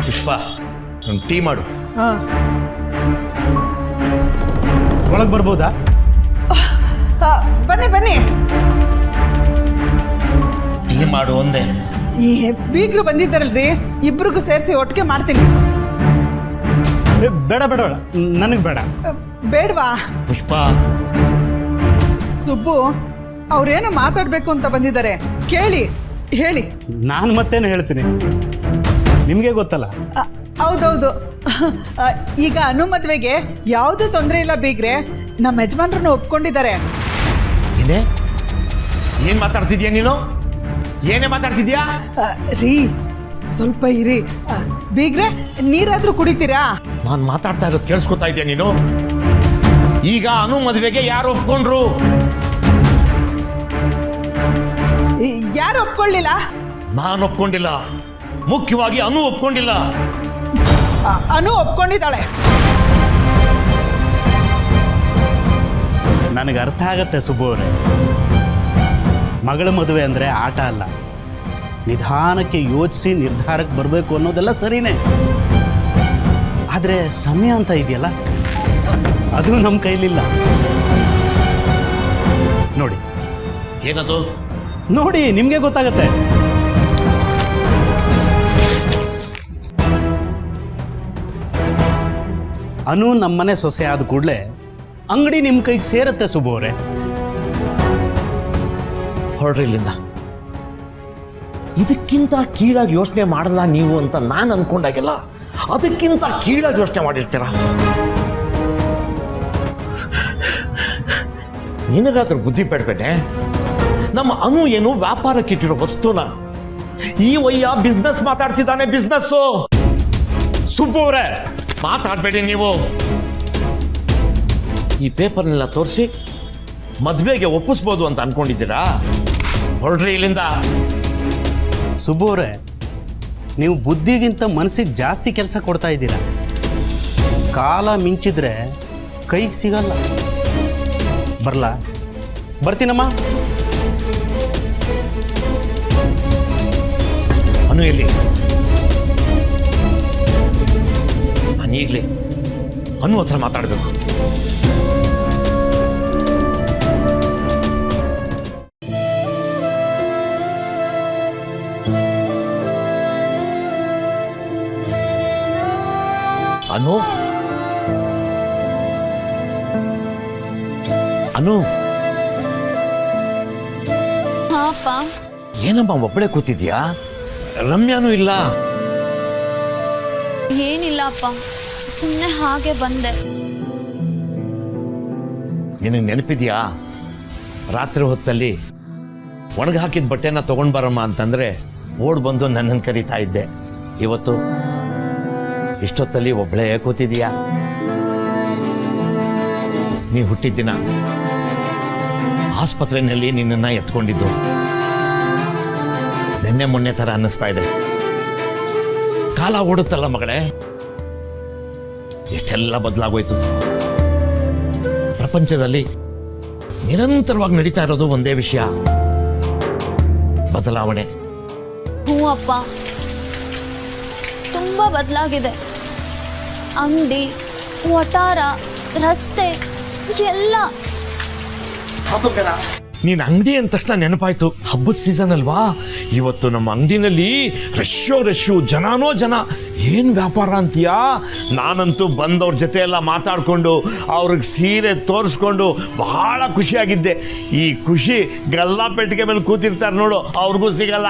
ಪುಷ್ಪ ಒಂದು ಟೀ ಮಾಡು. ಒಳಗೆ ಬರ್ಬೋದಾ? ಬನ್ನಿ ಬನ್ನಿ. ಟೀ ಮಾಡು ಒಂದೇ. ಈ ಬೀಗರು ಬಂದಿದ್ದಾರಲ್ರಿ, ಇಬ್ರಿಗೂ ಸೇರಿಸಿ ಒಟ್ಟಿಗೆ ಮಾಡ್ತೀನಿ. ಬೇಡ ಬೇಡ ಬೇಡ, ನನಗೆ ಬೇಡ. ಬೇಡವಾ? ಪುಷ್ಪ ಸುಬ್ಬು ಅವ್ರೇನು ಮಾತಾಡಬೇಕು ಅಂತ ಬಂದಿದ್ದಾರೆ, ಕೇಳಿ ಹೇಳಿ. ನಾನು ಮತ್ತೇನು ಹೇಳ್ತೀನಿ, ನಿಮಗೆ ಗೊತ್ತಲ್ಲ. ಹೌದೌದು. ಈಗ ಅನು ಮದುವೆಗೆ ಯಾವುದೂ ತೊಂದರೆ ಇಲ್ಲ ಬೀಗ್ರೆ, ನಮ್ಮ ಯಜಮಾನ್ರನ್ನ ಒಪ್ಕೊಂಡಿದ್ದಾರೆ. ಏನೇ ಏನ್ ಮಾತಾಡ್ತಿದ್ಯಾ ನೀನು? ಏನೇ ಮಾತಾಡ್ತಿದ್ಯಾ? ರೀ ಸ್ವಲ್ಪ ಇರಿ. ಬೀಗ್ರೆ ನೀರಾದ್ರೂ ಕುಡಿತೀರಾ? ನಾನು ಮಾತಾಡ್ತಾ ಇರೋದು ಕೇಳಿಸ್ಕೊತಾ ಇದೆಯಾ ನೀನು? ಈಗ ಅನು ಮದುವೆಗೆ ಯಾರು ಒಪ್ಕೊಂಡ್ರು? ಯಾರು ಒಪ್ಕೊಳ್ಳಿಲ್ಲ? ನಾನು ಒಪ್ಕೊಂಡಿಲ್ಲ, ಮುಖ್ಯವಾಗಿ ಅನು ಒಪ್ಕೊಂಡಿಲ್ಲ. ಅನು ಒಪ್ಕೊಂಡಿದ್ದಾಳೆ. ನನಗೆ ಅರ್ಥ ಆಗತ್ತೆ ಸುಬ್ಬು ಅವರೇ, ಮಗಳ ಮದುವೆ ಅಂದರೆ ಆಟ ಅಲ್ಲ. ನಿಧಾನಕ್ಕೆ ಯೋಚಿಸಿ ನಿರ್ಧಾರಕ್ಕೆ ಬರಬೇಕು ಅನ್ನೋದೆಲ್ಲ ಸರಿನೇ. ಆದರೆ ಸಮಯ ಅಂತ ಇದೆಯಲ್ಲ, ಅದು ನಮ್ಮ ಕೈಲಿಲ್ಲ. ನೋಡಿ ಏನದು? ನೋಡಿ, ನಿಮಗೆ ಗೊತ್ತಾಗತ್ತೆ. ಅನು ನಮ್ಮನೆ ಸೊಸೆ ಆದ ಕೂಡಲೇ ಅಂಗಡಿ ನಿಮ್ಮ ಕೈಗೆ ಸೇರುತ್ತೆ ಸುಬ್ಬು ಅವರೇ. ಹೊರಡ್ರಿ ಇಲ್ಲಿಂದ. ಇದಕ್ಕಿಂತ ಕೀಳಾಗಿ ಯೋಚನೆ ಮಾಡಲ್ಲ ನೀವು ಅಂತ ನಾನು ಅನ್ಕೊಂಡಾಗೆಲ್ಲ ಅದಕ್ಕಿಂತ ಕೀಳಾಗಿ ಯೋಚನೆ ಮಾಡಿರ್ತೀರ. ನಿನಗಾದ್ರೂ ಬುದ್ಧಿ ಬೇಡಬೇನೆ? ನಮ್ಮ ಅನು ಏನು ವ್ಯಾಪಾರಕ್ಕೆ ಇಟ್ಟಿರೋ ವಸ್ತುನ? ಈ ವಯ್ಯ ಬಿಸ್ನೆಸ್ ಮಾತಾಡ್ತಿದ್ದಾನೆ, ಬಿಸ್ನೆಸ್ಸು. ಸುಬ್ಬು ಅವರೇ ಮಾತಾಡಬೇಡಿ ನೀವು. ಈ ಪೇಪರ್ನೆಲ್ಲ ತೋರಿಸಿ ಮದುವೆಗೆ ಒಪ್ಪಿಸ್ಬೋದು ಅಂತ ಅನ್ಕೊಂಡಿದ್ದೀರಾ? ಹೊರಡ್ರಿ ಇಲ್ಲಿಂದ. ಸುಬ್ಬು ಅವರೇ, ನೀವು ಬುದ್ಧಿಗಿಂತ ಮನಸ್ಸಿಗೆ ಜಾಸ್ತಿ ಕೆಲಸ ಕೊಡ್ತಾ ಇದ್ದೀರಾ. ಕಾಲ ಮಿಂಚಿದ್ರೆ ಕೈಗೆ ಸಿಗಲ್ಲ. ಬರಲಾ? ಬರ್ತೀನಮ್ಮ. ಅನು ಎಲ್ಲಿ? ನಾನು ಈಗಲೇ ಅನು ಹತ್ರ ಮಾತಾಡಬೇಕು. ಅನು, ಅನು. ಹಾಪ. ಏನಮ್ಮ ಒಬ್ಬಳೆ ಕೂತಿದ್ಯಾ? ರಮ್ಯಾನೂ ಇಲ್ಲ? ಏನಿಲ್ಲಪ್ಪ, ಸುಮ್ಮನೆ ಹಾಗೆ ಬಂದೆ. ನಿನಗೆ ನೆನಪಿದ್ಯಾ? ರಾತ್ರಿ ಹೊತ್ತಲ್ಲಿ ಒಣಗಿ ಹಾಕಿದ ಬಟ್ಟೆನ ತಗೊಂಡು ಬರಮ್ಮ ಅಂತಂದ್ರೆ ಓಡ್ ಬಂದು ನನ್ನನ್ನು ಕರೀತಾ ಇದ್ದೆ. ಇವತ್ತು ಇಷ್ಟೊತ್ತಲ್ಲಿ ಒಬ್ಬಳೇ ಕೂತಿದೀಯಾ? ನೀ ಹುಟ್ಟಿದ ದಿನ ಆಸ್ಪತ್ರೆಯಲ್ಲಿ ನಿನ್ನನ್ನು ಎತ್ಕೊಂಡಿದ್ದು ನಿನ್ನೆ ಮೊನ್ನೆ ಥರ ಅನ್ನಿಸ್ತಾ ಇದೆ. ಕಾಲ ಓಡುತ್ತಲ್ಲ ಮಗಳೇ, ಎಷ್ಟೆಲ್ಲ ಬದಲಾಗೋಯ್ತು. ಪ್ರಪಂಚದಲ್ಲಿ ನಿರಂತರವಾಗಿ ನಡೀತಾ ಇರೋದು ಒಂದೇ ವಿಷಯ, ಬದಲಾವಣೆ. ಹ್ಞೂ ಅಪ್ಪ, ತುಂಬ ಬದಲಾಗಿದೆ. ಅಂಗಡಿ, ವಟಾರ, ರಸ್ತೆ ಎಲ್ಲ. ನೀನ್ ಅಂಗಡಿ ಅಂದ ತಕ್ಷಣ ನೆನಪಾಯ್ತು, ಹಬ್ಬದ ಸೀಸನ್ ಅಲ್ವಾ? ಇವತ್ತು ನಮ್ಮ ಅಂಗಡಿನಲ್ಲಿ ರಶ್ಶು ಜನನೋ ಜನ. ಏನ್ ವ್ಯಾಪಾರ ಅಂತೀಯಾ? ನಾನಂತೂ ಬಂದವ್ರ ಜೊತೆ ಎಲ್ಲ ಮಾತಾಡ್ಕೊಂಡು ಅವ್ರಿಗೆ ಸೀರೆ ತೋರಿಸ್ಕೊಂಡು ಬಹಳ ಖುಷಿಯಾಗಿದ್ದೆ. ಈ ಖುಷಿ ಗಲ್ಲಾ ಪೆಟ್ಟಿಗೆ ಮೇಲೆ ಕೂತಿರ್ತಾರೆ ನೋಡು, ಅವ್ರಿಗೂ ಸಿಗಲ್ಲ.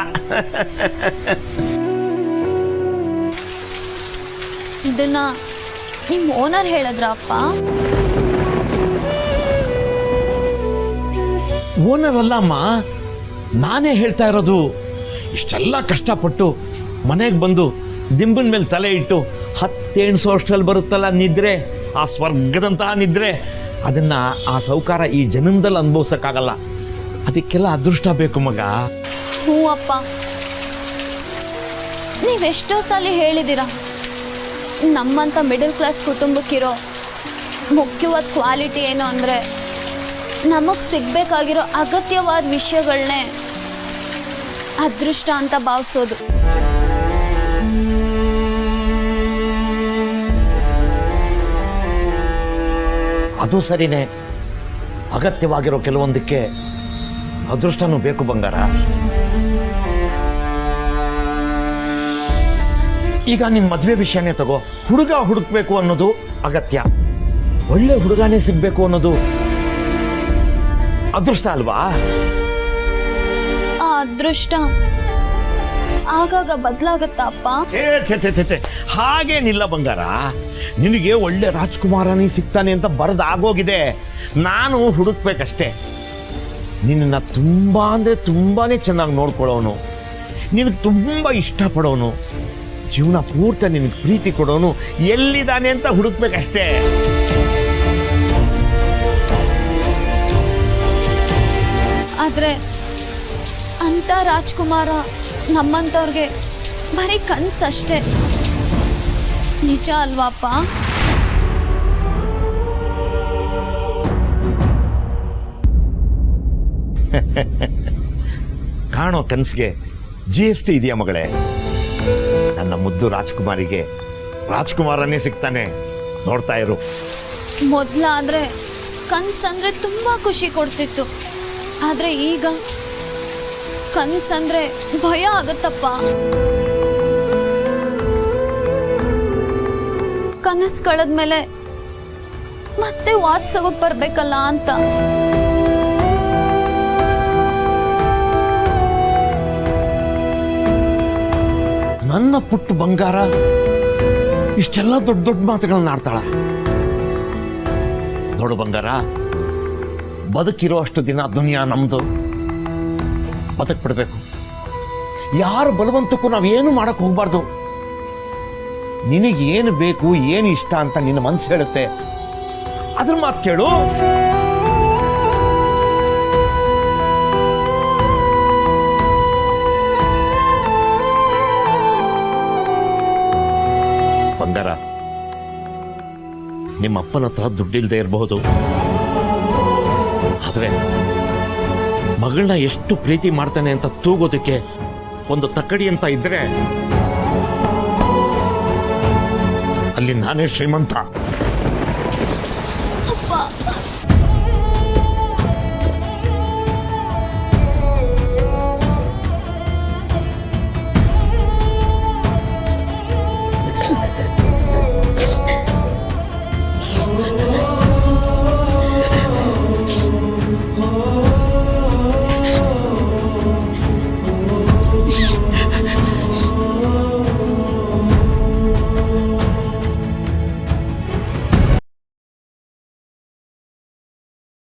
ಇದನ್ನ ನಿಮ್ಮ ಓನರ್ ಹೇಳಿದ್ರ ಅಪ್ಪ? ಓನರ್ ಅಲ್ಲಮ್ಮ, ನಾನೇ ಹೇಳ್ತಾ ಇರೋದು. ಇಷ್ಟೆಲ್ಲ ಕಷ್ಟಪಟ್ಟು ಮನೆಗೆ ಬಂದು ದಿಂಬಿನ ಮೇಲೆ ತಲೆ ಇಟ್ಟು 10 ಎಣಿಸೋಷ್ಟರಲ್ಲಿ ಬರುತ್ತಲ್ಲ ನಿದ್ರೆ, ಆ ಸ್ವರ್ಗದಂತಹ ನಿದ್ರೆ, ಅದನ್ನು ಆ ಸೌಕಾರ ಈ ಜನ್ಮದಲ್ಲಿ ಅನುಭವಿಸೋಕ್ಕಾಗಲ್ಲ. ಅದಕ್ಕೆಲ್ಲ ಅದೃಷ್ಟ ಬೇಕು ಮಗ. ಹ್ಞೂ ಅಪ್ಪ, ನೀವೆಷ್ಟೋ ಸಲ ಹೇಳಿದ್ದೀರ ನಮ್ಮಂಥ ಮಿಡಲ್ ಕ್ಲಾಸ್ ಕುಟುಂಬಕ್ಕಿರೋ ಮುಖ್ಯವಾದ ಕ್ವಾಲಿಟಿ ಏನು ಅಂದರೆ ನಮಗೆ ಸಿಗಬೇಕಾಗಿರೋ ಅಗತ್ಯವಾದ ವಿಷಯಗಳನ್ನೇ ಅದೃಷ್ಟ ಅಂತ ಭಾವಿಸೋದು. ಅದು ಸರಿನೇ, ಅಗತ್ಯವಾಗಿರೋ ಕೆಲವೊಂದಕ್ಕೆ ಅದೃಷ್ಟನೂ ಬೇಕು ಬಂಗಾರ. ಈಗ ನಿನ್ನ ಮದುವೆ ವಿಷಯನೇ ತಗೋ. ಹುಡುಗ ಹುಡುಕ್ಬೇಕು ಅನ್ನೋದು ಅಗತ್ಯ, ಒಳ್ಳೆ ಹುಡುಗನೇ ಸಿಗ್ಬೇಕು ಅನ್ನೋದು ಅದೃಷ್ಟ ಅಲ್ವಾ? ಆ ಅದೃಷ್ಟ ಆಗಾಗ ಬದಲಾಗತ್ತಾ ಅಪ್ಪ? ಛೇ ಛೇ ಛೇ ಛೇ ಛೇ, ಹಾಗೇನಿಲ್ಲ ಬಂಗಾರ. ನಿನಗೆ ಒಳ್ಳೆ ರಾಜ್ಕುಮಾರನೇ ಸಿಗ್ತಾನೆ ಅಂತ ಬರೆದಾಗೋಗಿದೆ. ನಾನು ಹುಡುಕ್ಬೇಕಷ್ಟೇ. ನಿನ್ನ ತುಂಬ ಅಂದರೆ ತುಂಬಾನೇ ಚೆನ್ನಾಗಿ ನೋಡ್ಕೊಳ್ಳೋನು, ನಿನಗೆ ತುಂಬ ಇಷ್ಟಪಡೋನು, ಜೀವನ ಪೂರ್ತಿ ನಿನಗೆ ಪ್ರೀತಿ ಕೊಡೋನು ಎಲ್ಲಿದ್ದಾನೆ ಅಂತ ಹುಡುಕ್ಬೇಕಷ್ಟೇ. ಆದ್ರೆ ಅಂತ ರಾಜ್ಕುಮಾರ ನಮ್ಮಂತವ್ರಿಗೆ ಬರೀ ಕನ್ಸಷ್ಟೇ, ನಿಜ ಅಲ್ವಾಪ್ಪ? ಕಾಣೋ ಕನ್ಸಿಗೆ GST ಇದೆಯಾ ಮಗಳೇ? ನನ್ನ ಮುದ್ದು ರಾಜ್ಕುಮಾರಿಗೆ ರಾಜ್ಕುಮಾರನೇ ಸಿಗ್ತಾನೆ, ನೋಡ್ತಾ ಇರು. ಮೊದಲಾದ್ರೆ ಕನ್ಸಂದ್ರೆ ತುಂಬಾ ಖುಷಿ ಕೊಡ್ತಿತ್ತು, ಆದ್ರೆ ಈಗ ಕನ್ಸಂದ್ರೆ ಭಯ ಆಗತ್ತಪ್ಪ. ಕನಸು ಕಳೆದ್ಮೇಲೆ ಮತ್ತೆ ವಾತ್ಸವಕ್ಕೆ ಬರ್ಬೇಕಲ್ಲ ಅಂತ. ನನ್ನ ಪುಟ್ಟು ಬಂಗಾರ ಇಷ್ಟೆಲ್ಲ ದೊಡ್ಡ ದೊಡ್ಡ ಮಾತುಗಳನ್ನ ಆಡ್ತಾಳ. ನೋಡು ಬಂಗಾರ, ಬದುಕಿರೋ ಅಷ್ಟು ದಿನ ದುನಿಯಾ ನಮ್ದು, ಬದುಕ್ಬಿಡ್ಬೇಕು. ಯಾರ ಬಲವಂತಕ್ಕೂ ನಾವೇನು ಮಾಡಕ್ ಹೋಗ್ಬಾರ್ದು. ನಿನಗೇನು ಬೇಕು, ಏನು ಇಷ್ಟ ಅಂತ ನಿನ್ನ ಮನಸ್ಸು ಹೇಳುತ್ತೆ, ಅದ್ರ ಮಾತು ಕೇಳು. ಬಂಗಾರ, ನಿಮ್ಮ ಅಪ್ಪನ ಹತ್ರ ದುಡ್ಡಿಲ್ದೇ ಇರಬಹುದು, ಆದ್ರೆ ಮಗಳನ್ನ ಎಷ್ಟು ಪ್ರೀತಿ ಮಾಡ್ತಾನೆ ಅಂತ ತೂಗೋದಕ್ಕೆ ಒಂದು ತಕ್ಕಡಿ ಅಂತ ಇದ್ರೆ ಅಲ್ಲಿ ನಾನೇ ಶ್ರೀಮಂತ. ಅಪ್ಪ,